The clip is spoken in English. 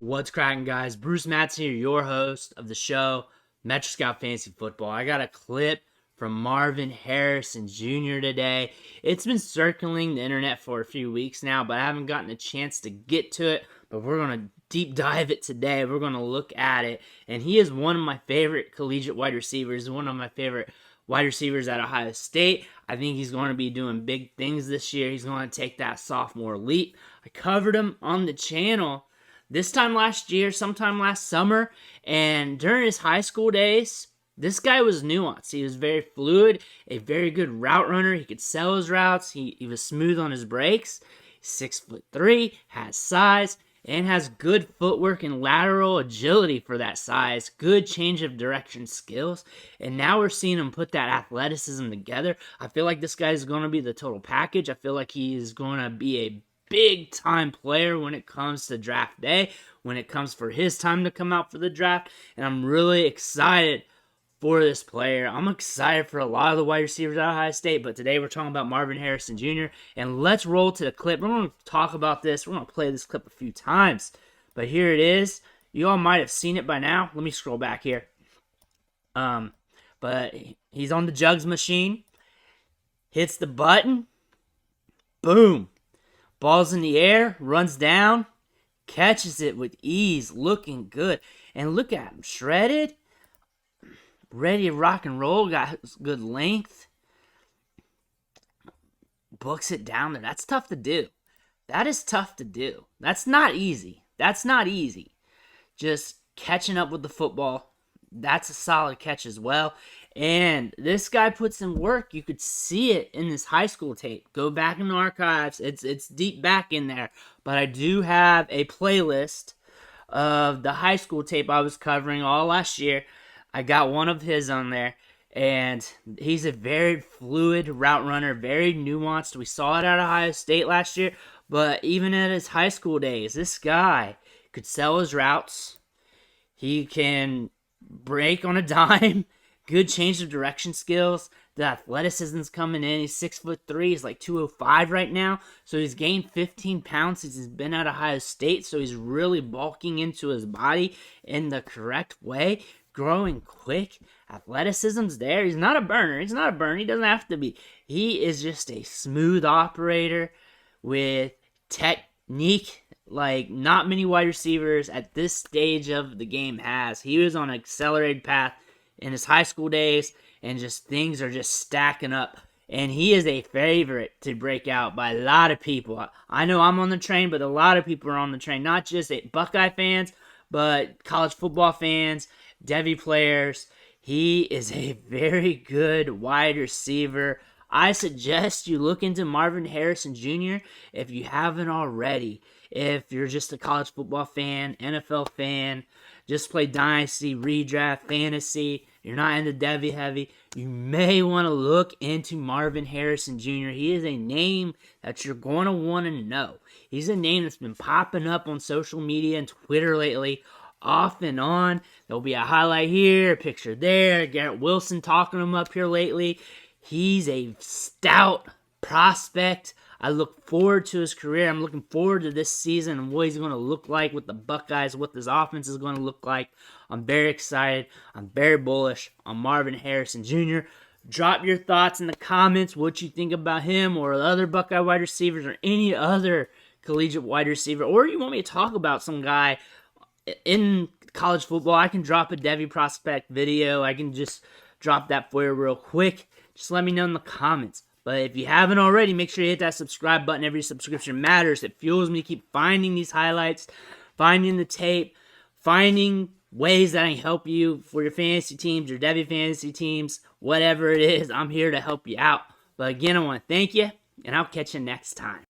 What's cracking, guys? Bruce Matson here, your host of the show, Metro Scout Fantasy Football. I got a clip from Marvin Harrison Jr. today. It's been circling the internet for a few weeks now, but I haven't gotten a chance to get to it. But we're going to deep dive it today. We're going to look at it. And he is one of my favorite collegiate wide receivers, one of my favorite wide receivers at Ohio State. I think he's going to be doing big things this year. He's going to take that sophomore leap. I covered him on the channel this time last year, sometime last summer, and during his high school days, this guy was nuanced. He was very fluid, a very good route runner. He could sell his routes. He was smooth on his breaks. He's 6'3", has size, and has good footwork and lateral agility for that size. Good change of direction skills. And now we're seeing him put that athleticism together. I feel like this guy is going to be the total package. I feel like he is going to be a big-time player when it comes to draft day, when it comes for his time to come out for the draft, and I'm really excited for this player. I'm excited for a lot of the wide receivers at Ohio State, but today we're talking about Marvin Harrison Jr., and let's roll to the clip. We're going to talk about this. We're going to play this clip a few times, but here it is. You all might have seen it by now. Let me scroll back here. But he's on the jugs machine, hits the button, boom. Ball's in the air, runs down, catches it with ease, looking good. And look at him, shredded, ready to rock and roll, got good length. Books it down there. That's tough to do. That is tough to do. That's not easy. Just catching up with the football, that's a solid catch as well. And this guy puts in work. You could see it in this high school tape. Go back in the archives. It's deep back in there. But I do have a playlist of the high school tape I was covering all last year. I got one of his on there. And he's a very fluid route runner, very nuanced. We saw it at Ohio State last year. But even at his high school days, this guy could sell his routes. He can break on a dime. Good change of direction skills. The athleticism's coming in. He's 6'3". He's like 205 right now. So he's gained 15 pounds since he's been at Ohio State. So he's really bulking into his body in the correct way. Growing quick. Athleticism's there. He's not a burner. He doesn't have to be. He is just a smooth operator with technique like not many wide receivers at this stage of the game has. He was on an accelerated path in his high school days, and just things are just stacking up. And he is a favorite to break out by a lot of people. I know I'm on the train, but a lot of people are on the train. Not just Buckeye fans, but college football fans, Devy players. He is a very good wide receiver. I suggest you look into Marvin Harrison Jr. if you haven't already. If you're just a college football fan, NFL fan, just play Dynasty, redraft, fantasy, you're not into Devy heavy, you may want to look into Marvin Harrison Jr. He is a name that you're going to want to know. He's a name that's been popping up on social media and Twitter lately, off and on. There'll be a highlight here, a picture there. Garrett Wilson talking him up here lately. He's a stout prospect. I look forward to his career. I'm looking forward to this season and what he's going to look like with the Buckeyes, what this offense is going to look like. I'm very excited. I'm very bullish on Marvin Harrison Jr. Drop your thoughts in the comments, what you think about him or the other Buckeye wide receivers or any other collegiate wide receiver. Or you want me to talk about some guy in college football. I can drop a Devy prospect video. I can just drop that for you real quick. Just let me know in the comments. But if you haven't already, make sure you hit that subscribe button. Every subscription matters. It fuels me to keep finding these highlights, finding the tape, finding ways that I can help you for your fantasy teams, your Devy fantasy teams, whatever it is. I'm here to help you out. But again, I want to thank you, and I'll catch you next time.